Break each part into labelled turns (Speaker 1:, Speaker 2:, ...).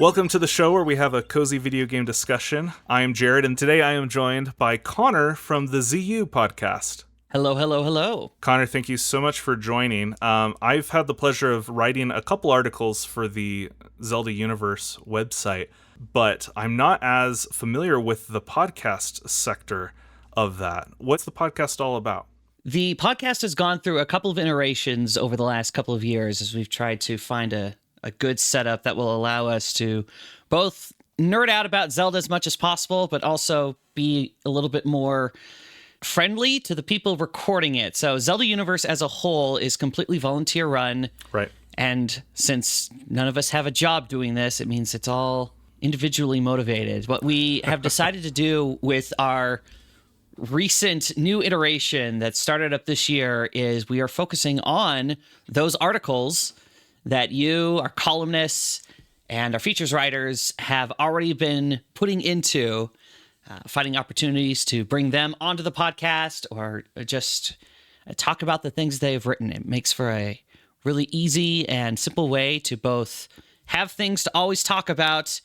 Speaker 1: Welcome to the show where we have a cozy video game discussion. I am Jared, and today I am joined by Connor from the ZU podcast.
Speaker 2: Hello, hello, hello.
Speaker 1: Connor, thank you so much for joining. I've had the pleasure of writing a couple articles for the Zelda Universe website, but I'm not as familiar with the podcast sector of that. What's the podcast all about?
Speaker 2: The podcast has gone through a couple of iterations over the last couple of years as we've tried to find a good setup that will allow us to both nerd out about Zelda as much as possible, but also be a little bit more friendly to the people recording it. So Zelda Universe as a whole is completely volunteer run.
Speaker 1: Right.
Speaker 2: And since none of us have a job doing this, it means it's all individually motivated. What we have decided to do with our recent new iteration that started up this year is we are focusing on those articles that you, our columnists, and our features writers have already been putting into, finding opportunities to bring them onto the podcast or just talk about the things they've written. It makes for a really easy and simple way to both have things to always talk about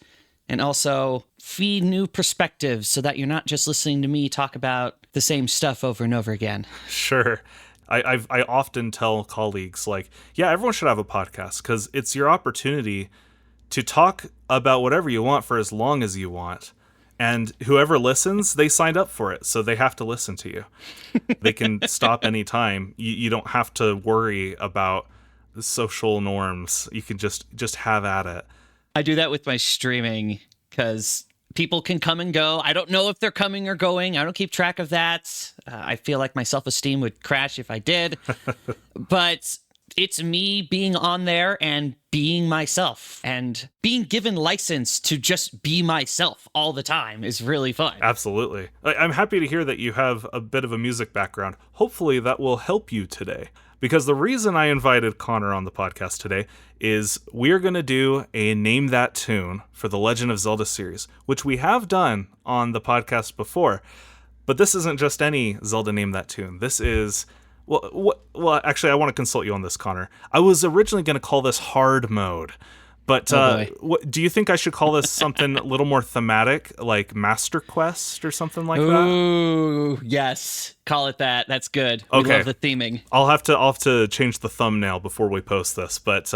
Speaker 2: and also feed new perspectives so that you're not just listening to me talk about the same stuff over and over again.
Speaker 1: Sure. I often tell colleagues, like, yeah, everyone should have a podcast because it's your opportunity to talk about whatever you want for as long as you want. And whoever listens, they signed up for it, so they have to listen to you. They can stop anytime. You don't have to worry about the social norms. You can just have at it.
Speaker 2: I do that with my streaming because people can come and go. I don't know if they're coming or going. I don't keep track of that. I feel like my self-esteem would crash if I did. But it's me being on there and being myself. And being given license to just be myself all the time is really fun.
Speaker 1: Absolutely. I'm happy to hear that you have a bit of a music background. Hopefully that will help you today. Because the reason I invited Connor on the podcast today is we're going to do a Name That Tune for the Legend of Zelda series, which we have done on the podcast before. But this isn't just any Zelda Name That Tune. This is... Well, actually, I want to consult you on this, Connor. I was originally going to call this hard mode. But do you think I should call this something a little more thematic, like Master Quest or something like that?
Speaker 2: Ooh, yes. Call it that. That's good. We love the theming.
Speaker 1: I'll have to change the thumbnail before we post this. But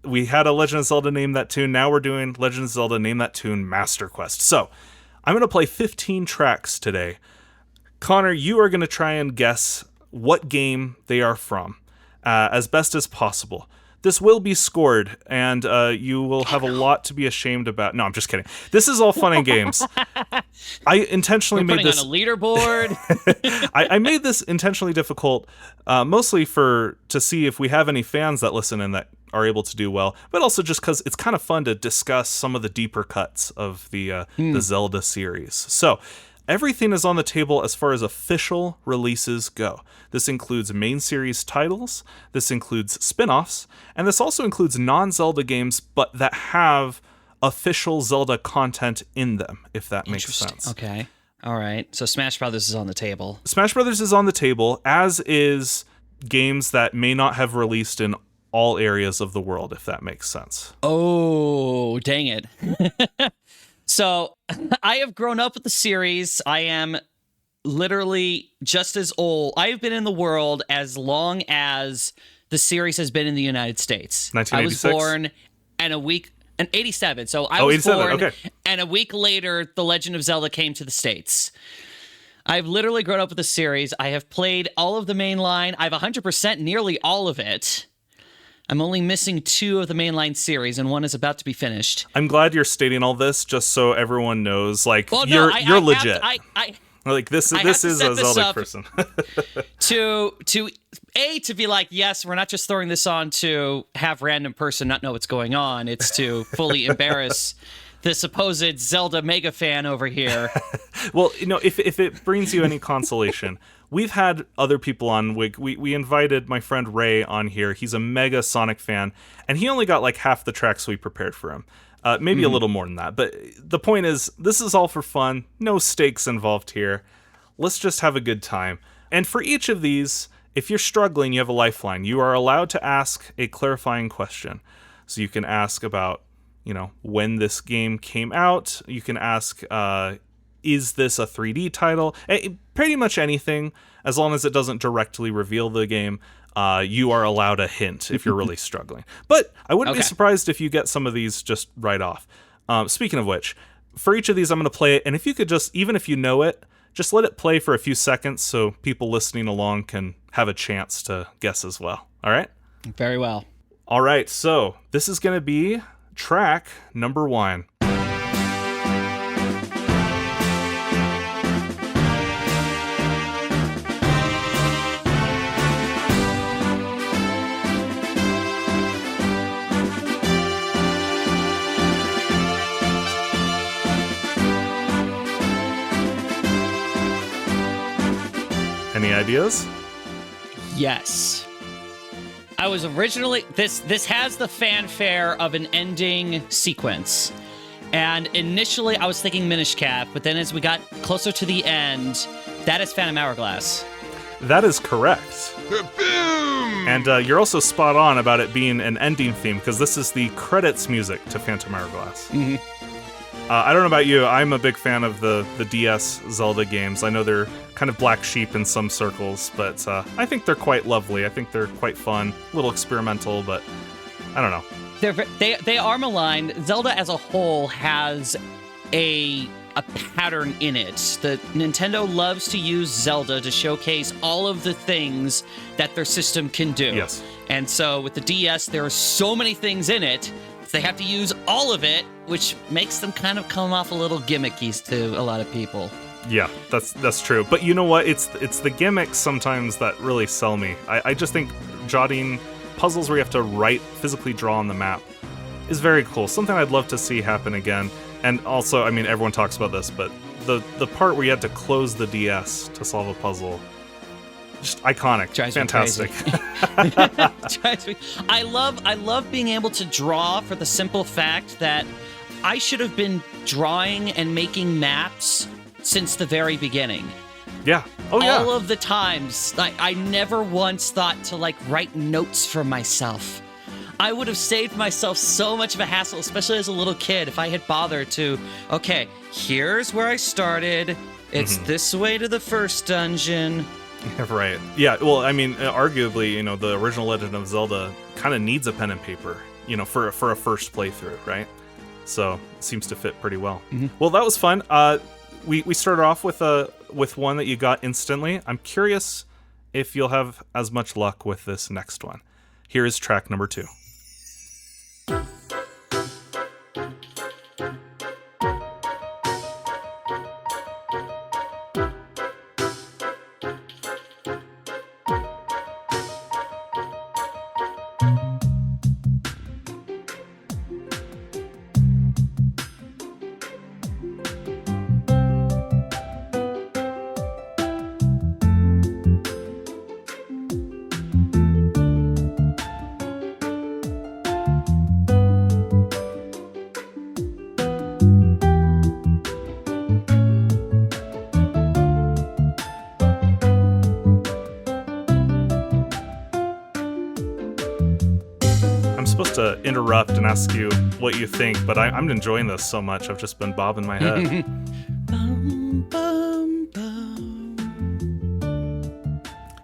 Speaker 1: we had a Legend of Zelda Name That Tune. Now we're doing Legend of Zelda Name That Tune Master Quest. So I'm going to play 15 tracks today. Connor, you are going to try and guess what game they are from as best as possible. This will be scored, and you will have a lot to be ashamed about. No, I'm just kidding. This is all fun and games. I intentionally made this
Speaker 2: on a leaderboard.
Speaker 1: I made this intentionally difficult, mostly to see if we have any fans that listen and that are able to do well, but also just because it's kind of fun to discuss some of the deeper cuts of the Zelda series. So everything is on the table as far as official releases go. This includes main series titles, this includes spin-offs, and this also includes non-Zelda games, but that have official Zelda content in them, if that makes sense.
Speaker 2: Okay. All right. So Smash Brothers is on the table.
Speaker 1: Smash Brothers is on the table, as is games that may not have released in all areas of the world, if that makes sense.
Speaker 2: Oh, dang it. So I have grown up with the series. I am literally just as old. I have been in the world as long as the series has been in the United States.
Speaker 1: 1986?
Speaker 2: I was born in 87. So I was
Speaker 1: 87,
Speaker 2: born,
Speaker 1: okay.
Speaker 2: And a week later, The Legend of Zelda came to the States. I've literally grown up with the series. I have played all of the mainline. I've 100% nearly all of it. I'm only missing 2 of the mainline series, and 1 is about to be finished.
Speaker 1: I'm glad you're stating all this just so everyone knows, like,
Speaker 2: well,
Speaker 1: you're legit. This is a Zelda person.
Speaker 2: to be like, yes, we're not just throwing this on to have random person not know what's going on. It's to fully embarrass the supposed Zelda mega fan over here.
Speaker 1: Well, if it brings you any consolation, we've had other people on. We invited my friend Ray on here. He's a mega Sonic fan, and he only got like half the tracks we prepared for him. Maybe a little more than that. But the point is, this is all for fun. No stakes involved here. Let's just have a good time. And for each of these, if you're struggling, you have a lifeline. You are allowed to ask a clarifying question. So you can ask about when this game came out. You can ask, is this a 3D title? Pretty much anything, as long as it doesn't directly reveal the game. You are allowed a hint if you're really struggling. But I wouldn't be surprised if you get some of these just right off. Speaking of which, for each of these, I'm going to play it. And if you could just, even if you know it, just let it play for a few seconds so people listening along can have a chance to guess as well. All right?
Speaker 2: Very well.
Speaker 1: All right. So this is going to be track number 1. Any ideas?
Speaker 2: Yes. I was originally... This has the fanfare of an ending sequence. And initially, I was thinking Minish Cap, but then as we got closer to the end, that is Phantom Hourglass.
Speaker 1: That is correct. And you're also spot on about it being an ending theme, because this is the credits music to Phantom Hourglass.
Speaker 2: Mm-hmm.
Speaker 1: I don't know about you, I'm a big fan of the DS Zelda games. I know they're kind of black sheep in some circles, but I think they're quite lovely. I think they're quite fun, a little experimental, but I don't know.
Speaker 2: They are maligned. Zelda as a whole has a pattern in it. The Nintendo loves to use Zelda to showcase all of the things that their system can do.
Speaker 1: Yes.
Speaker 2: And so with the DS, there are so many things in it, they have to use all of it, which makes them kind of come off a little gimmicky to a lot of people.
Speaker 1: Yeah, that's true. But you know what? It's the gimmicks sometimes that really sell me. I just think jotting puzzles where you have to physically draw on the map is very cool. Something I'd love to see happen again. And also, I mean, everyone talks about this, but the part where you had to close the DS to solve a puzzle, just iconic.
Speaker 2: Drives
Speaker 1: fantastic.
Speaker 2: Drives me. I love being able to draw for the simple fact that I should have been drawing and making maps since the very beginning.
Speaker 1: Yeah. Oh, yeah.
Speaker 2: All of the times. I never once thought to write notes for myself. I would have saved myself so much of a hassle, especially as a little kid, if I had bothered to, okay, here's where I started. It's this way to the first dungeon.
Speaker 1: Right. Yeah, well, I mean, arguably, the original Legend of Zelda kind of needs a pen and paper, for a first playthrough, right? So it seems to fit pretty well. Mm-hmm. Well, that was fun. We started off with one that you got instantly. I'm curious if you'll have as much luck with this next one. Here is track number 2. To interrupt and ask you what you think, but I'm enjoying this so much. I've just been bobbing my head.
Speaker 2: Bum, bum, bum.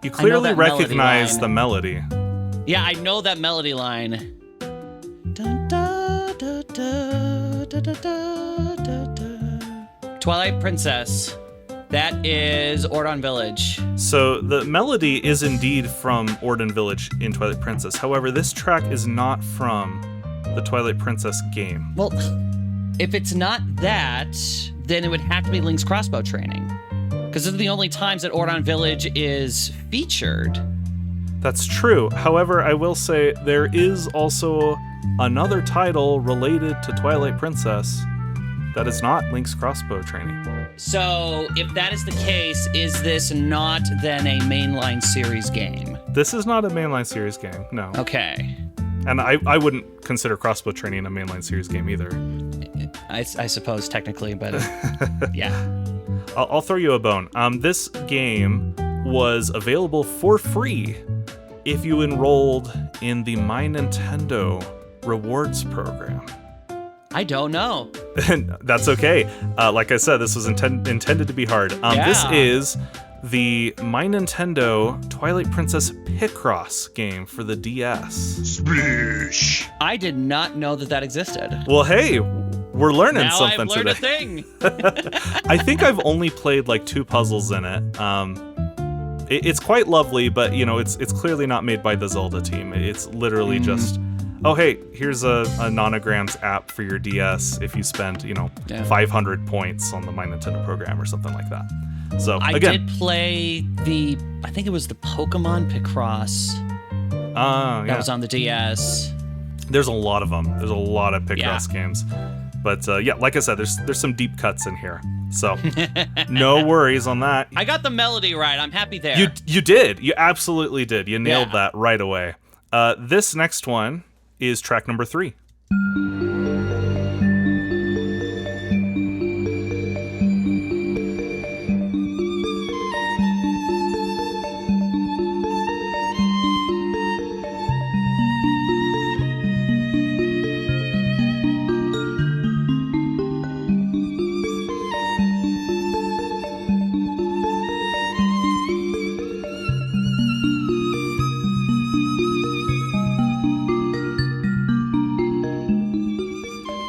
Speaker 1: You clearly recognize the melody.
Speaker 2: Yeah, I know that melody line. Dun, da, da, da, da, da, da, da, da. Twilight Princess. That is Ordon Village.
Speaker 1: So the melody is indeed from Ordon Village in Twilight Princess. However, this track is not from the Twilight Princess game.
Speaker 2: Well, if it's not that, then it would have to be Link's crossbow training. Because those are the only times that Ordon Village is featured.
Speaker 1: That's true. However, I will say there is also another title related to Twilight Princess that is not Link's crossbow training.
Speaker 2: So, if that is the case, is this not then a mainline series game?
Speaker 1: This is not a mainline series game, no.
Speaker 2: Okay.
Speaker 1: And I wouldn't consider crossbow training a mainline series game either.
Speaker 2: I suppose technically, but yeah.
Speaker 1: I'll throw you a bone. This game was available for free if you enrolled in the My Nintendo rewards program.
Speaker 2: I don't know.
Speaker 1: That's okay. Like I said, this was intended to be hard. This is the My Nintendo Twilight Princess Picross game for the DS.
Speaker 3: Splish.
Speaker 2: I did not know that existed.
Speaker 1: Well, hey, we're learning
Speaker 2: Now
Speaker 1: something
Speaker 2: I've learned
Speaker 1: today.
Speaker 2: a thing.
Speaker 1: I think I've only played like 2 puzzles in it. It's quite lovely, but it's clearly not made by the Zelda team. It's literally just, oh hey, here's a Nonograms app for your DS if you spend 500 points on the My Nintendo program or something like that. So
Speaker 2: I
Speaker 1: again,
Speaker 2: did play I think it was the Pokemon Picross. That was on the DS.
Speaker 1: There's a lot of them. There's a lot of Picross games. But like I said, there's some deep cuts in here. So no worries on that.
Speaker 2: I got the melody right. I'm happy there.
Speaker 1: You did. You absolutely did. You nailed that right away. This next one is track number 3.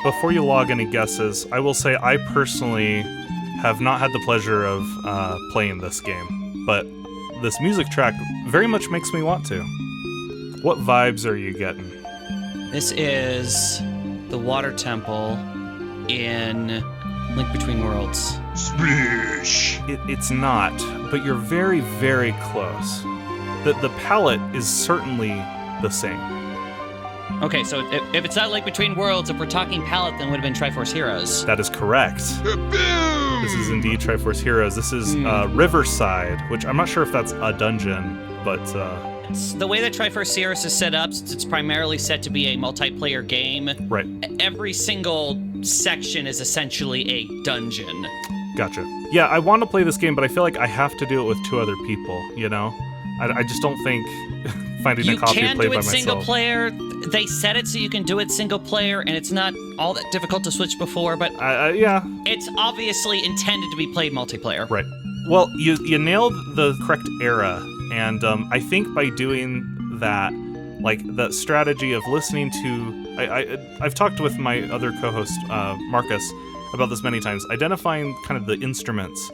Speaker 1: Before you log any guesses, I will say I personally have not had the pleasure of playing this game, but this music track very much makes me want to. What vibes are you getting?
Speaker 2: This is the Water Temple in Link Between Worlds.
Speaker 3: Splish.
Speaker 1: It's not, but you're very, very close. The palette is certainly the same.
Speaker 2: Okay, so if it's not Link Between Worlds, if we're talking palette, then it would have been Triforce Heroes.
Speaker 1: That is correct.
Speaker 3: Boom.
Speaker 1: This is indeed Triforce Heroes. This is Riverside, which I'm not sure if that's a dungeon, but...
Speaker 2: It's the way that Triforce Heroes is set up, since it's primarily set to be a multiplayer game,
Speaker 1: right.
Speaker 2: Every single section is essentially a dungeon.
Speaker 1: Gotcha. Yeah, I want to play this game, but I feel like I have to do it with 2 other people, I just don't think finding a copy
Speaker 2: and play by myself. You can do it single player. They set it so you can do it single player, and it's not all that difficult to switch before, but
Speaker 1: yeah.
Speaker 2: It's obviously intended to be played multiplayer.
Speaker 1: Right. Well, you nailed the correct era, and I think by doing that, like the strategy of listening to... I've talked with my other co-host, Marcus, about this many times, identifying kind of the instruments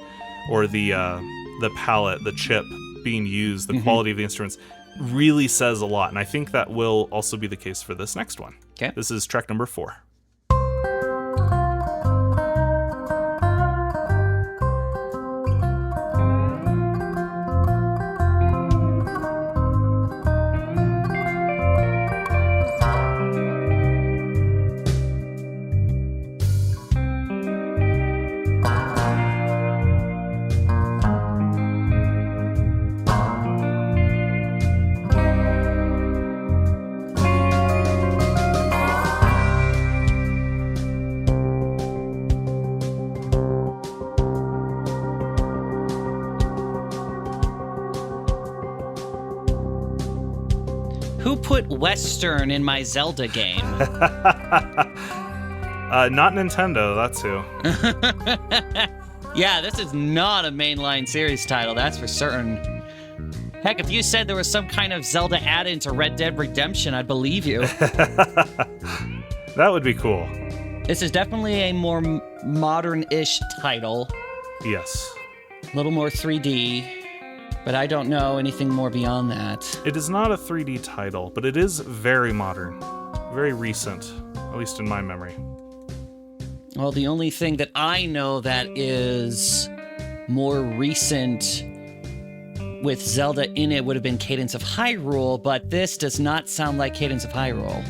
Speaker 1: or the palette, the chip being used, the quality of the instruments really says a lot, and I think that will also be the case for this next one.
Speaker 2: Okay.
Speaker 1: This is track number 4.
Speaker 2: Who put Western in my Zelda game?
Speaker 1: Not Nintendo, that's who.
Speaker 2: Yeah, this is not a mainline series title, that's for certain. Heck, if you said there was some kind of Zelda add-in to Red Dead Redemption, I'd believe you.
Speaker 1: That would be cool.
Speaker 2: This is definitely a more modern-ish title.
Speaker 1: Yes.
Speaker 2: A little more 3D, but I don't know anything more beyond that.
Speaker 1: It is not a 3D title, but it is very modern, very recent, at least in my memory.
Speaker 2: Well, the only thing that I know that is more recent with Zelda in it would have been Cadence of Hyrule, but this does not sound like Cadence of Hyrule.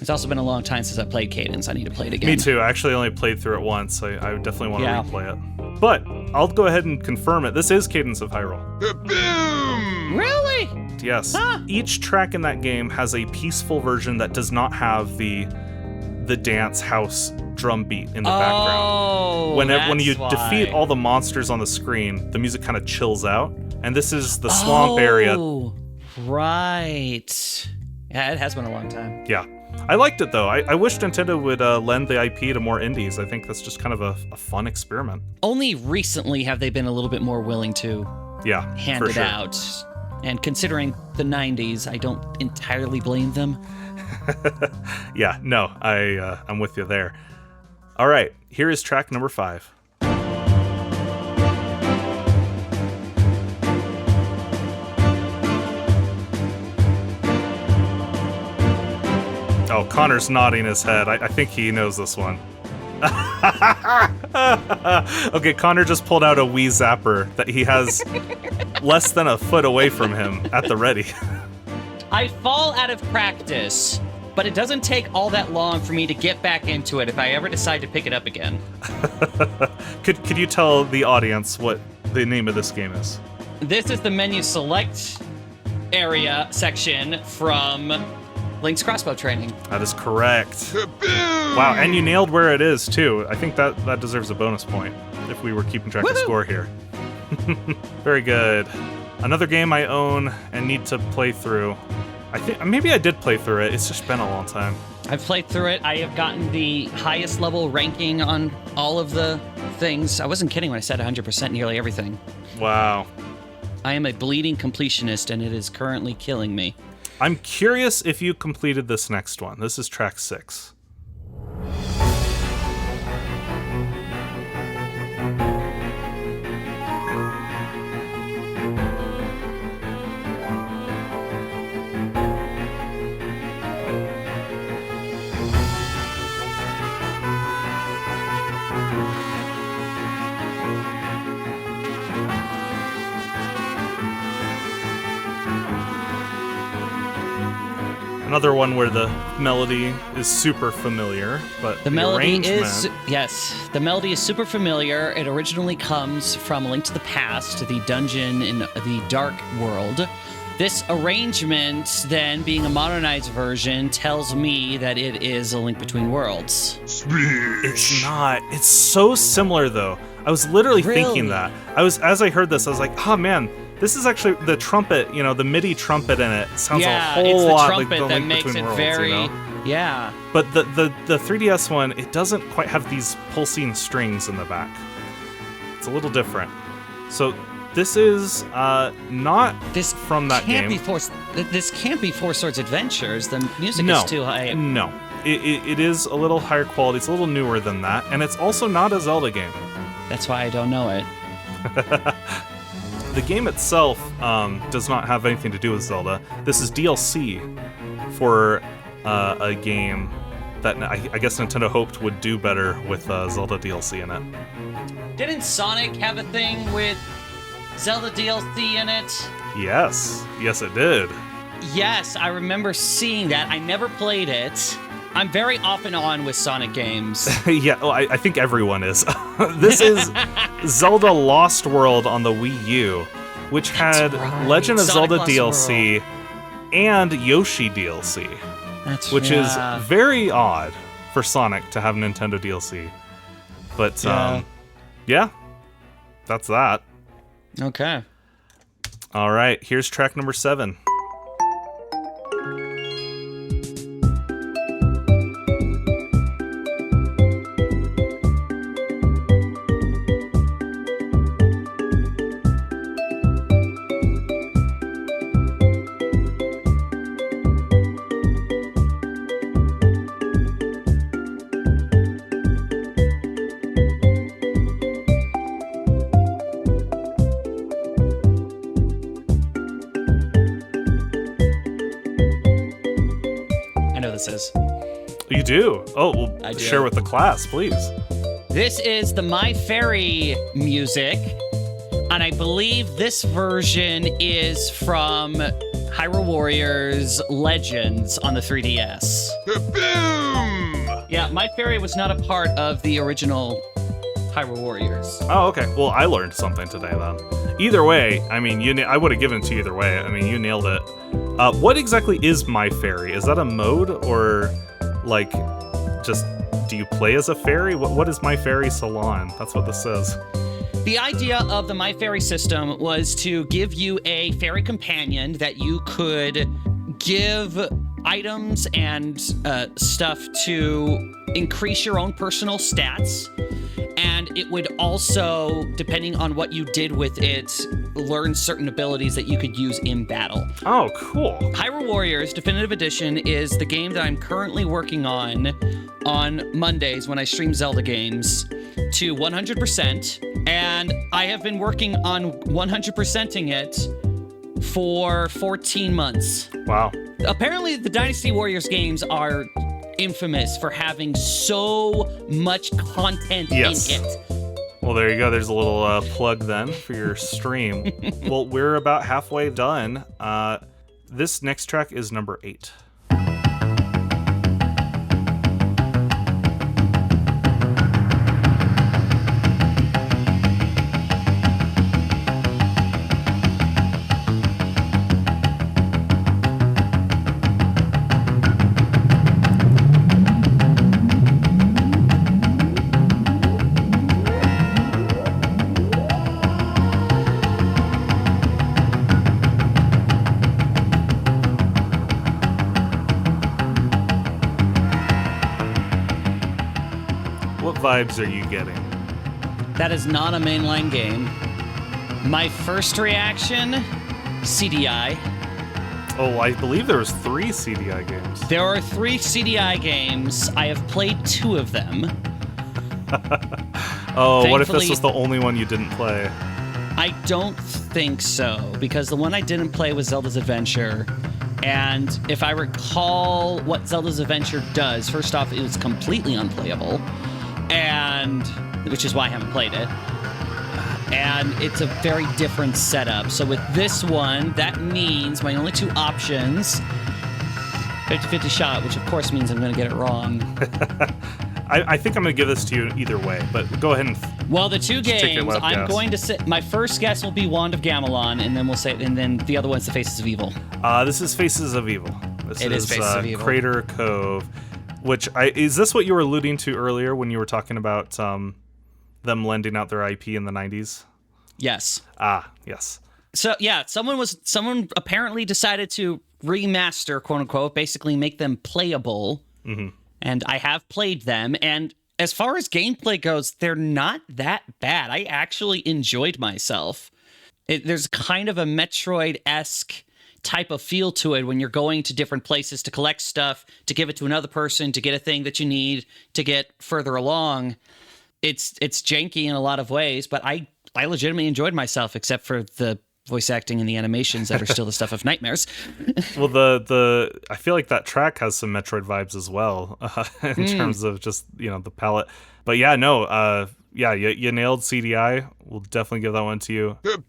Speaker 2: It's also been a long time since I played Cadence. I need to play it again.
Speaker 1: Me too. I actually only played through it once. I definitely want to replay it. But I'll go ahead and confirm it. This is Cadence of Hyrule.
Speaker 3: Boom!
Speaker 2: Really?
Speaker 1: Yes.
Speaker 2: Huh.
Speaker 1: Each track in that game has a peaceful version that does not have the dance house drum beat in the background. When you defeat all the monsters on the screen, the music kind of chills out. And this is the swamp area.
Speaker 2: Right. Yeah, it has been a long time.
Speaker 1: Yeah. I liked it, though. I wish Nintendo would lend the IP to more indies. I think that's just kind of a fun experiment.
Speaker 2: Only recently have they been a little bit more willing to hand it out. And considering the 90s, I don't entirely blame them.
Speaker 1: Yeah, no, I'm with you there. All right, here is track number 5. Oh, Connor's nodding his head. I think he knows this one. Okay, Connor just pulled out a Wii Zapper that he has less than a foot away from him at the ready.
Speaker 2: I fall out of practice, but it doesn't take all that long for me to get back into it if I ever decide to pick it up again.
Speaker 1: Could you tell the audience what the name of this game is?
Speaker 2: This is the menu select area section from Link's Crossbow Training.
Speaker 1: That is correct. Wow, and you nailed where it is, too. I think that deserves a bonus point if we were keeping track of score here. Very good. Another game I own and need to play through. I think maybe I did play through it. It's just been a long time.
Speaker 2: I've played through it. I have gotten the highest level ranking on all of the things. I wasn't kidding when I said 100% nearly everything.
Speaker 1: Wow.
Speaker 2: I am a bleeding completionist, and it is currently killing me.
Speaker 1: I'm curious if you completed this next one. This is track 6. Another one where the melody is super familiar, but the
Speaker 2: melody
Speaker 1: arrangement...
Speaker 2: the melody is super familiar. It originally comes from A Link to the Past, the dungeon in the Dark World. This arrangement, then, being a modernized version, tells me that it is A Link Between Worlds.
Speaker 1: It's not. It's so similar, though. I was literally thinking that. As I heard this, I was like, oh man, this is actually the trumpet, the MIDI trumpet in it sounds a whole lot like the Link Between Worlds,
Speaker 2: Yeah.
Speaker 1: But the 3DS one, it doesn't quite have these pulsing strings in the back. It's a little different. So this is not from that game.
Speaker 2: This can't be Four Swords Adventures. The music is too high.
Speaker 1: No. It is a little higher quality. It's a little newer than that. And it's also not a Zelda game.
Speaker 2: That's why I don't know it.
Speaker 1: The game itself does not have anything to do with Zelda. This is DLC for a game that I guess Nintendo hoped would do better with Zelda DLC in it.
Speaker 2: Didn't Sonic have a thing with Zelda DLC in it?
Speaker 1: Yes, it did.
Speaker 2: Yes, I remember seeing that. I never played it. I'm very off and on with Sonic games.
Speaker 1: Yeah, well, I think everyone is. This is Zelda Lost World on the Wii U, which had Legend of Zelda DLC and Yoshi DLC, which is very odd for Sonic to have Nintendo DLC. But, yeah, that's that.
Speaker 2: Okay.
Speaker 1: All right, here's track number 7. You do? Oh, well,
Speaker 2: I do.
Speaker 1: Share with the class, please.
Speaker 2: This is the My Fairy music, and I believe this version is from Hyrule Warriors Legends on the 3DS.
Speaker 3: Boom!
Speaker 2: Yeah, My Fairy was not a part of the original Hyrule Warriors.
Speaker 1: Oh, okay. Well, I learned something today, then. Either way, I mean, I would have given it to you either way. I mean, you nailed it. What exactly is My Fairy? Is that a mode, or, like, just, do you play as a fairy? What is My Fairy Salon? That's what this says.
Speaker 2: The idea of the My Fairy system was to give you a fairy companion that you could give items and stuff to increase your own personal stats. And it would also, depending on what you did with it, learn certain abilities that you could use in battle.
Speaker 1: Oh, cool.
Speaker 2: Hyrule Warriors Definitive Edition is the game that I'm currently working on Mondays when I stream Zelda games to 100%. And I have been working on 100%ing it for 14 months.
Speaker 1: Wow.
Speaker 2: Apparently, the Dynasty Warriors games are infamous for having so much content in it.
Speaker 1: Well, there you go. There's a little plug then for your stream. Well, we're about halfway done. This next track is number 8. What vibes are you getting?
Speaker 2: That is not a mainline game. My first reaction, CDI.
Speaker 1: Oh, I believe there was 3 CDI games.
Speaker 2: There are 3 CDI games. I have played 2 of them.
Speaker 1: Oh, what if this
Speaker 2: Thankfully-
Speaker 1: was the only one you didn't play?
Speaker 2: I don't think so, because the one I didn't play was Zelda's Adventure. And if I recall what Zelda's Adventure does, first off, it was completely unplayable, and which is why I haven't played it. And it's a very different setup. So with this one, that means my only 2 options, 50-50 shot, which of course means I'm going to get it wrong.
Speaker 1: I think I'm going to give this to you either way, but go ahead and...
Speaker 2: Well, the 2
Speaker 1: take your
Speaker 2: games,
Speaker 1: wild
Speaker 2: I'm
Speaker 1: guess.
Speaker 2: going to say my first guess will be Wand of Gamelon, and then the other one's the Faces of Evil.
Speaker 1: This is Faces of Evil. This
Speaker 2: It is Faces of Evil.
Speaker 1: Crater Cove, which is this what you were alluding to earlier when you were talking about them lending out their IP in the 90s?
Speaker 2: Yes.
Speaker 1: Ah, yes.
Speaker 2: So yeah, someone apparently decided to remaster, quote unquote, basically make them playable.
Speaker 1: Mm-hmm.
Speaker 2: And I have played them, and as far as gameplay goes, they're not that bad. I actually enjoyed myself. There's kind of a Metroid-esque type of feel to it when you're going to different places to collect stuff, to give it to another person, to get a thing that you need to get further along. It's janky in a lot of ways, but I legitimately enjoyed myself, except for the voice acting and the animations that are still the stuff of nightmares.
Speaker 1: Well, the I feel like that track has some Metroid vibes as well, in terms of just, the palette. But yeah, no, you nailed CDI. We'll definitely give that one to you.
Speaker 3: Boom!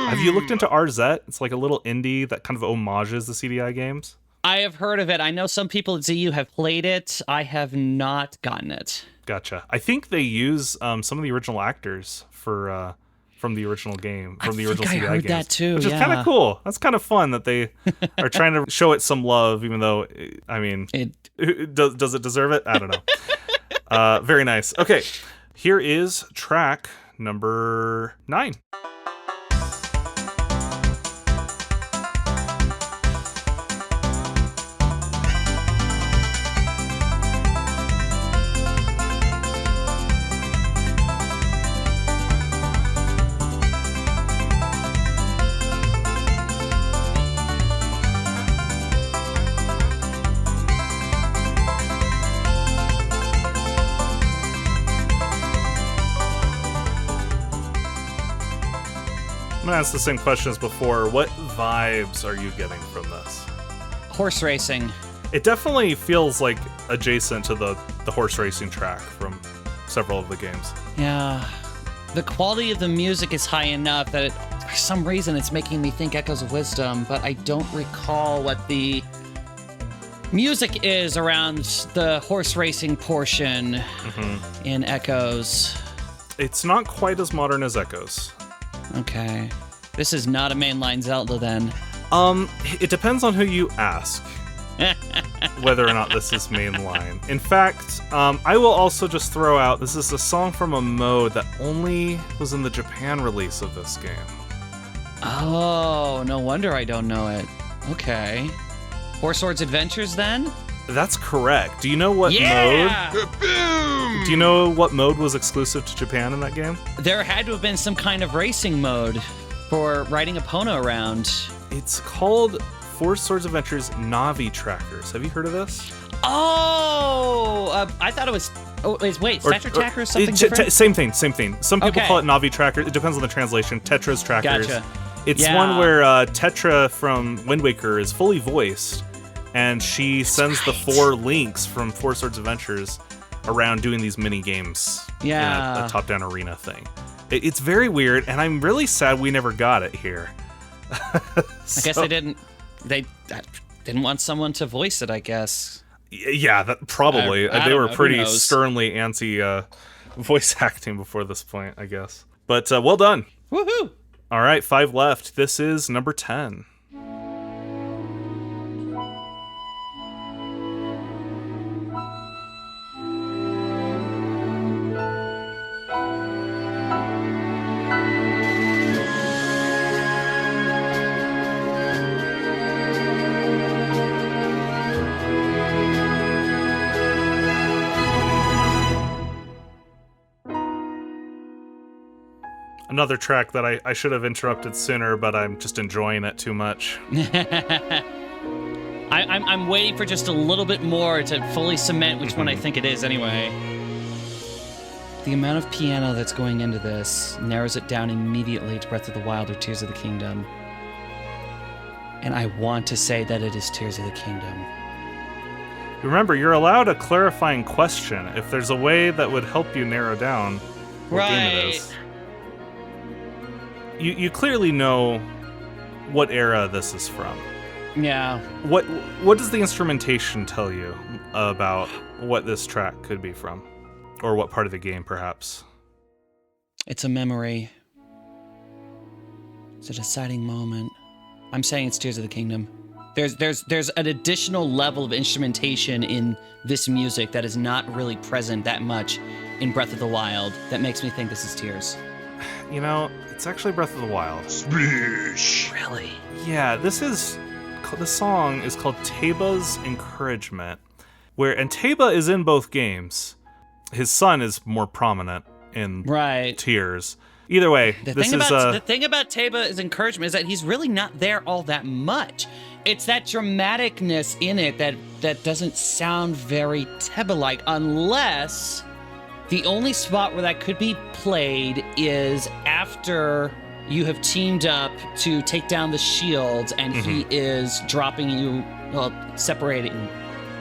Speaker 1: Have you looked into RZ? It's like a little indie that kind of homages the CDI games.
Speaker 2: I have heard of it. I know some people at ZU have played it. I have not gotten it.
Speaker 1: Gotcha. I think they use some of the original actors from the original game, from the original CDI games.
Speaker 2: I heard that too,
Speaker 1: which is kind of cool. That's kind of fun that they are trying to show it some love, even though, I mean, does it deserve it? I don't know. Very nice. Okay, here is track number 9. I'm gonna ask the same question as before. What vibes are you getting from this?
Speaker 2: Horse racing.
Speaker 1: It definitely feels like adjacent to the horse racing track from several of the games.
Speaker 2: Yeah. The quality of the music is high enough that for some reason it's making me think Echoes of Wisdom, but I don't recall what the music is around the horse racing portion in Echoes.
Speaker 1: It's not quite as modern as Echoes.
Speaker 2: Okay. This is not a mainline Zelda then.
Speaker 1: It depends on who you ask whether or not this is mainline. In fact, I will also just throw out, this is a song from a mode that only was in the Japan release of this game.
Speaker 2: Oh, no wonder I don't know it. Okay. Four Swords Adventures, then?
Speaker 1: That's correct. Do you know what mode?
Speaker 3: Kaboom!
Speaker 1: Do you know what mode was exclusive to Japan in that game?
Speaker 2: There had to have been some kind of racing mode for riding Epona around.
Speaker 1: It's called Four Swords Adventures Navi Trackers. Have you heard of this?
Speaker 2: Oh, I thought it was. Oh, wait, Tetra Tracker or something different?
Speaker 1: Same thing. Some people
Speaker 2: Okay.
Speaker 1: call it Navi Trackers. It depends on the translation. Tetra's Trackers.
Speaker 2: Gotcha.
Speaker 1: It's
Speaker 2: Yeah.
Speaker 1: one where Tetra from Wind Waker is fully voiced, and she sends the four links from Four Swords Adventures around doing these mini games
Speaker 2: Yeah.
Speaker 1: in a top-down arena thing. It's very weird, and I'm really sad we never got it here.
Speaker 2: I guess they didn't. They didn't want someone to voice it, I guess.
Speaker 1: Yeah, that probably.
Speaker 2: I
Speaker 1: They
Speaker 2: don't
Speaker 1: were
Speaker 2: know, who
Speaker 1: pretty
Speaker 2: knows?
Speaker 1: sternly anti voice acting before this point, I guess. But well done.
Speaker 2: Woohoo!
Speaker 1: All right, 5 left. This is number 10. Another track that I should have interrupted sooner, but I'm just enjoying it too much.
Speaker 2: I'm waiting for just a little bit more to fully cement which one I think it is anyway. The amount of piano that's going into this narrows it down immediately to Breath of the Wild or Tears of the Kingdom. And I want to say that it is Tears of the Kingdom.
Speaker 1: Remember, you're allowed a clarifying question if there's a way that would help you narrow down what game it is. You clearly know what era this is from.
Speaker 2: Yeah.
Speaker 1: What does the instrumentation tell you about what this track could be from? Or what part of the game, perhaps?
Speaker 2: It's a memory. It's a deciding moment. I'm saying it's Tears of the Kingdom. There's an additional level of instrumentation in this music that is not really present that much in Breath of the Wild that makes me think this is Tears.
Speaker 1: You know, it's actually Breath of the Wild.
Speaker 3: Splish!
Speaker 2: Really?
Speaker 1: Yeah, the song is called Teba's Encouragement, and Teba is in both games. His son is more prominent in
Speaker 2: Right.
Speaker 1: Tears. Either way,
Speaker 2: The
Speaker 1: this
Speaker 2: thing
Speaker 1: is
Speaker 2: about Teba's encouragement is that he's really not there all that much. It's that dramaticness in it that doesn't sound very Teba-like, unless the only spot where that could be played is after you have teamed up to take down the shields and he is dropping you, separating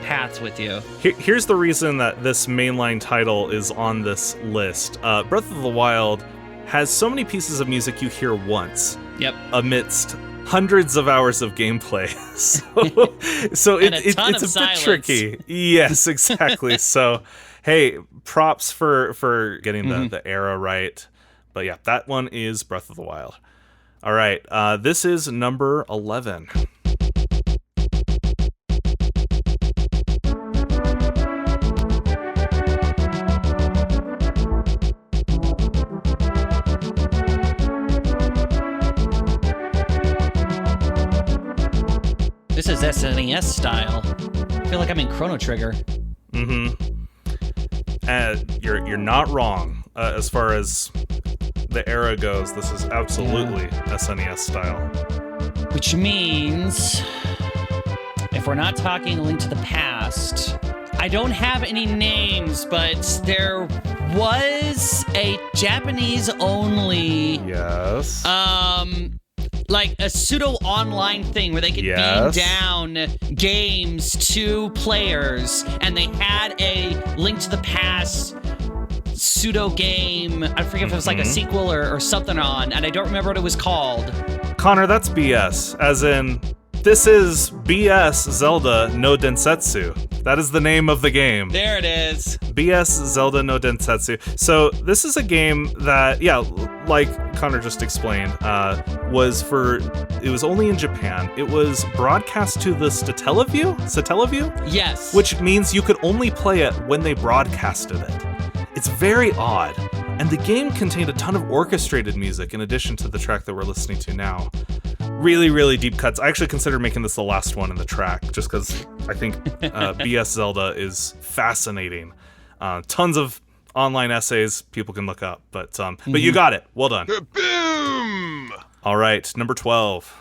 Speaker 2: paths with you.
Speaker 1: Here's the reason that this mainline title is on this list. Breath of the Wild has so many pieces of music you hear once.
Speaker 2: Yep.
Speaker 1: Amidst hundreds of hours of gameplay. so
Speaker 2: And
Speaker 1: it's
Speaker 2: ton
Speaker 1: a
Speaker 2: of
Speaker 1: bit
Speaker 2: silence.
Speaker 1: tricky. Yes, exactly. So, hey, props for getting the era right. But yeah, that one is Breath of the Wild. All right, this is number 11.
Speaker 2: This is SNES style. I feel like I'm in Chrono Trigger.
Speaker 1: You're not wrong as far as the era goes. This is absolutely SNES style.
Speaker 2: Which means, if we're not talking A Link to the Past, I don't have any names, but there was a Japanese-only,
Speaker 1: Yes.
Speaker 2: like a pseudo-online thing where they could beam down games to players, and they had a Link to the Past pseudo game. I forget if it was like a sequel or something on, and I don't remember what it was called.
Speaker 1: Connor, that's BS. As in, this is BS Zelda no Densetsu. That is the name of the game.
Speaker 2: There it is.
Speaker 1: BS Zelda no Densetsu. So this is a game that, like Connor just explained, it was only in Japan. It was broadcast to the Satellaview?
Speaker 2: Yes.
Speaker 1: Which means you could only play it when they broadcasted it. It's very odd. And the game contained a ton of orchestrated music in addition to the track that we're listening to now. really, really deep cuts. I actually considered making this the last one in the track, just because I think BS Zelda is fascinating. Tons of online essays people can look up, but you got it. Well done.
Speaker 3: Kaboom!
Speaker 1: All right, number 12.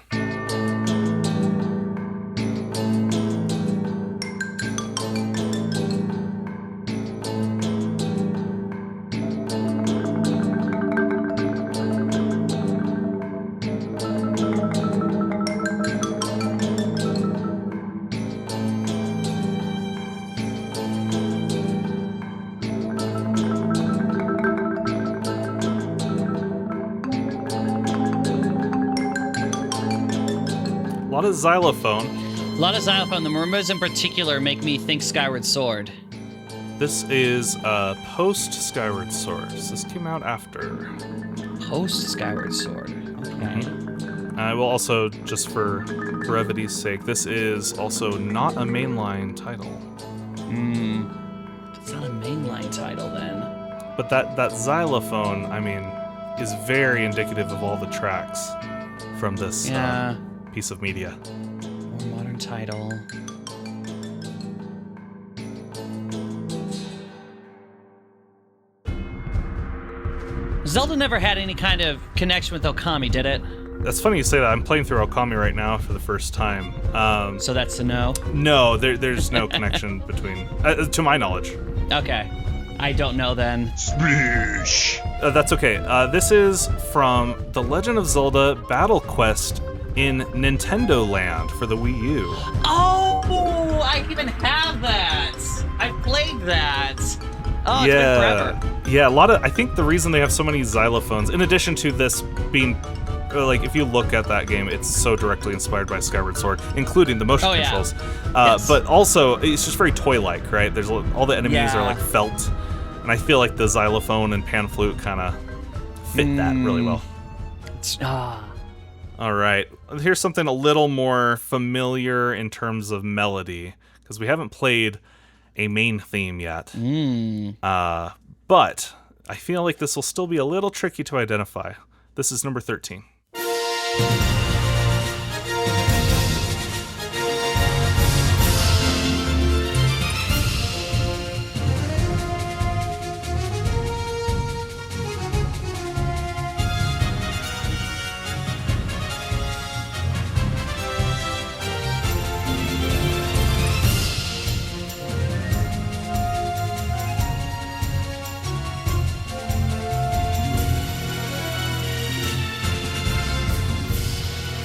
Speaker 1: A lot of xylophone.
Speaker 2: A lot of xylophone. The marimbas in particular make me think Skyward Sword.
Speaker 1: This is post Skyward Sword. This came out after.
Speaker 2: Post Skyward Sword. Okay.
Speaker 1: I will also, just for brevity's sake, this is also not a mainline title.
Speaker 2: It's not a mainline title then.
Speaker 1: But that xylophone, I mean, is very indicative of all the tracks from this piece of media.
Speaker 2: More modern title. Zelda never had any kind of connection with Okami, did it?
Speaker 1: That's funny you say that. I'm playing through Okami right now for the first time.
Speaker 2: So that's a no?
Speaker 1: No, there's no connection between, to my knowledge.
Speaker 2: Okay. I don't know then.
Speaker 3: Splish!
Speaker 1: That's okay. This is from The Legend of Zelda Battle Quest in Nintendo Land for the Wii U.
Speaker 2: Oh, I even have that. I played that. Oh, it's been forever.
Speaker 1: Yeah, a lot of. I think the reason they have so many xylophones, in addition to this being, like, if you look at that game, it's so directly inspired by Skyward Sword, including the motion controls.
Speaker 2: Yes.
Speaker 1: But also, it's just very toy-like, right? There's all the enemies are like felt, and I feel like the xylophone and pan flute kind of fit that really well. All right, here's something a little more familiar in terms of melody, because we haven't played a main theme yet. But I feel like this will still be a little tricky to identify. This is number 13.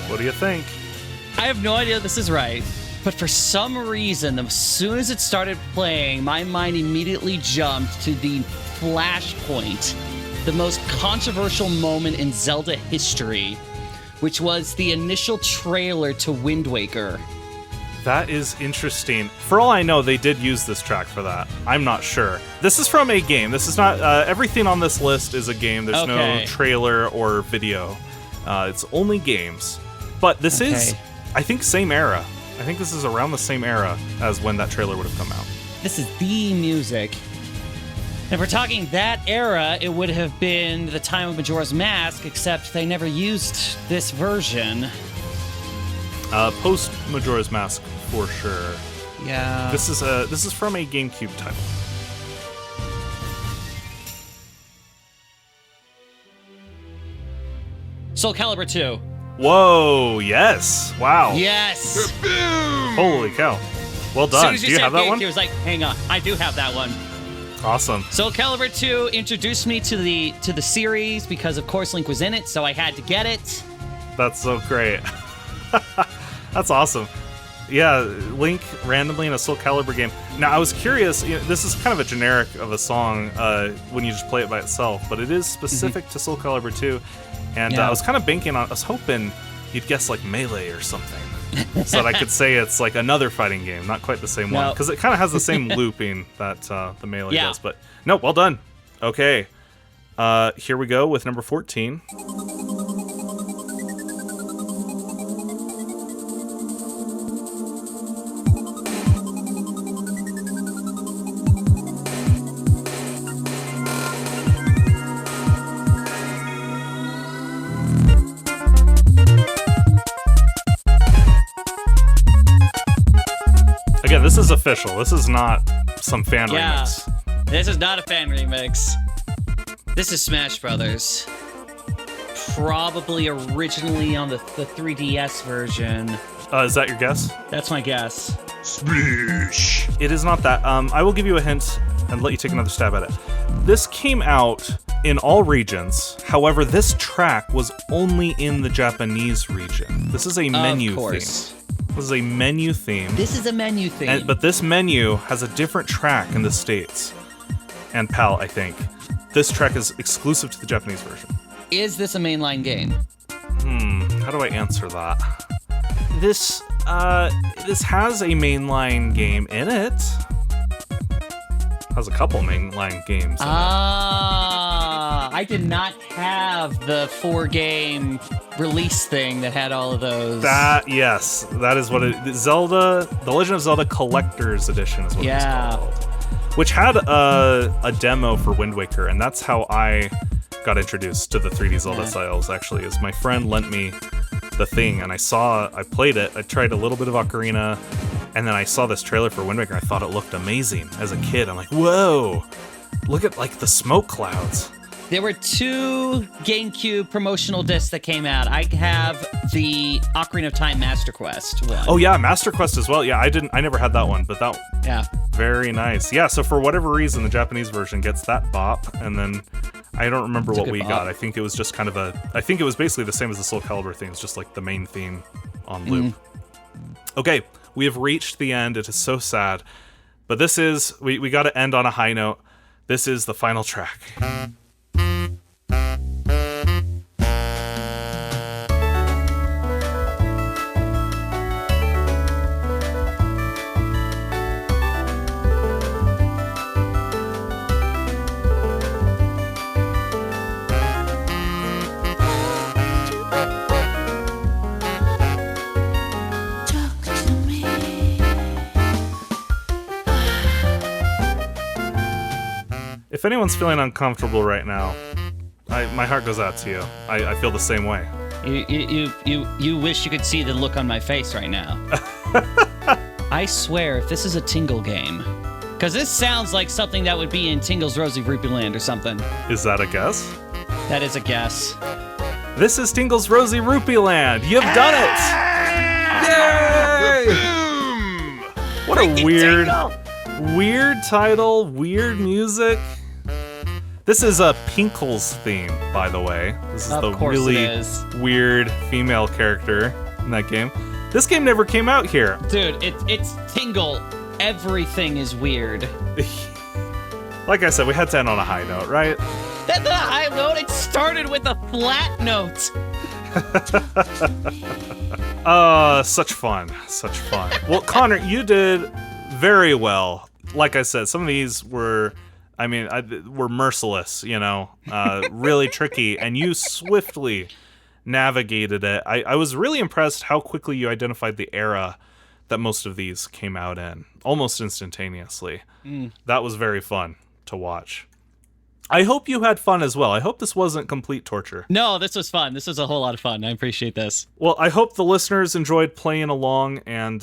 Speaker 1: What do you think?
Speaker 2: I have no idea if this is right, but for some reason, as soon as it started playing, my mind immediately jumped to the flashpoint, the most controversial moment in Zelda history, which was the initial trailer to Wind Waker.
Speaker 1: That is interesting. For all I know, they did use this track for that. I'm not sure. This is from a game. This is not... everything on this list is a game. There's no trailer or video. It's only games. But this is, I think, same era. I think this is around the same era as when that trailer would have come out.
Speaker 2: This is the music. If we're talking that era, it would have been the time of Majora's Mask, except they never used this version.
Speaker 1: Post Majora's Mask, for sure.
Speaker 2: Yeah.
Speaker 1: This is from a GameCube title.
Speaker 2: Soul Calibur 2.
Speaker 1: Whoa, yes. Wow.
Speaker 2: Yes.
Speaker 3: Kaboom!
Speaker 1: Holy cow. Well done.
Speaker 2: As soon as
Speaker 1: Do you have that one?
Speaker 2: He was like, hang on, I do have that one.
Speaker 1: Awesome.
Speaker 2: Soul Calibur 2 introduced me to the series because, of course, Link was in it, so I had to get it.
Speaker 1: That's so great. That's awesome. Yeah, Link randomly in a Soul Calibur game. Now, I was curious, this is kind of a generic of a song when you just play it by itself, but it is specific to Soul Calibur 2. And I was kind of banking on, I was hoping you'd guess like Melee or something, so that I could say it's like another fighting game, not quite the same one, because it kind of has the same looping that the Melee does. But no, well done. Okay, here we go with number 14. this is official. This is not some fan remix.
Speaker 2: This is not a fan remix. This is Smash Brothers. Probably originally on the 3DS version.
Speaker 1: Is that your guess?
Speaker 2: That's my guess.
Speaker 3: Smash.
Speaker 1: It is not that. I will give you a hint and let you take another stab at it. This came out in all regions. However, this track was only in the Japanese region. This is a menu theme. This is a menu theme.
Speaker 2: This is a menu theme.
Speaker 1: But this menu has a different track in the States. And PAL, I think. This track is exclusive to the Japanese version.
Speaker 2: Is this a mainline game?
Speaker 1: How do I answer that? This has a mainline game in it. Has a couple mainline games in it.
Speaker 2: I did not have the 4-game release thing that had all of those.
Speaker 1: Yes, that is what it. Zelda, The Legend of Zelda Collector's Edition is what it's called. Which had a demo for Wind Waker, and that's how I got introduced to the 3D Zelda styles. Actually, is my friend lent me the thing, and I played it. I tried a little bit of Ocarina, and then I saw this trailer for Wind Waker. I thought it looked amazing as a kid. I'm like, whoa, look at like the smoke clouds.
Speaker 2: There were 2 GameCube promotional discs that came out. I have the Ocarina of Time Master Quest one.
Speaker 1: Oh yeah, Master Quest as well. Yeah, I never had that one, but that very nice. Yeah, so for whatever reason, the Japanese version gets that bop, and then I don't remember what we got. I think it was just kind of I think it was basically the same as the Soul Calibur theme. It's just like the main theme on loop. Okay, we have reached the end. It is so sad, but this is we got to end on a high note. This is the final track. If anyone's feeling uncomfortable right now, my heart goes out to you. I feel the same way.
Speaker 2: You wish you could see the look on my face right now. I swear, if this is a Tingle game, because this sounds like something that would be in Tingle's Rosy Rupee Land or something.
Speaker 1: Is that a guess?
Speaker 2: That is a guess.
Speaker 1: This is Tingle's Rosy Rupee Land. You've done it! Yay!
Speaker 3: Boom!
Speaker 1: What a weird title, weird music. This is a Pinkle's theme, by the way. This is the really weird female character in that game. This game never came out here.
Speaker 2: Dude, it's Tingle. Everything is weird.
Speaker 1: Like I said, we had to end on a high note, right?
Speaker 2: That's not a high note. It started with a flat note.
Speaker 1: Such fun. Such fun. Well, Connor, you did very well. Like I said, some of these were merciless, really tricky, and you swiftly navigated it. I was really impressed how quickly you identified the era that most of these came out in, almost instantaneously. That was very fun to watch. I hope you had fun as well. I hope this wasn't complete torture.
Speaker 2: No, this was fun. This was a whole lot of fun. I appreciate this.
Speaker 1: Well, I hope the listeners enjoyed playing along, and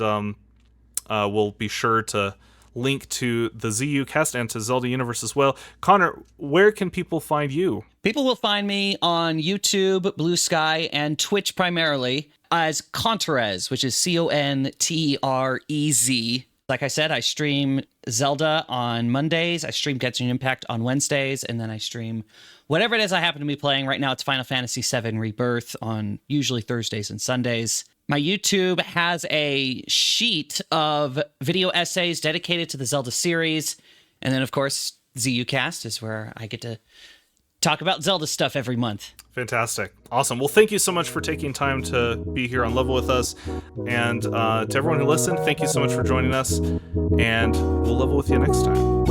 Speaker 1: we'll be sure to link to the ZU Cast and to Zelda Universe as well. Connor, where can people find you?
Speaker 2: People will find me on YouTube, Bluesky, and Twitch primarily as Conterez, which is Contrez. Like I said, I stream Zelda on Mondays, I stream Genshin Impact on Wednesdays, and then I stream whatever it is I happen to be playing. Right now it's Final Fantasy VII Rebirth on usually Thursdays and Sundays. My YouTube has a sheet of video essays dedicated to the Zelda series. And then, of course, ZUcast is where I get to talk about Zelda stuff every month.
Speaker 1: Fantastic. Awesome. Well, thank you so much for taking time to be here on Level with us. And to everyone who listened, thank you so much for joining us. And we'll level with you next time.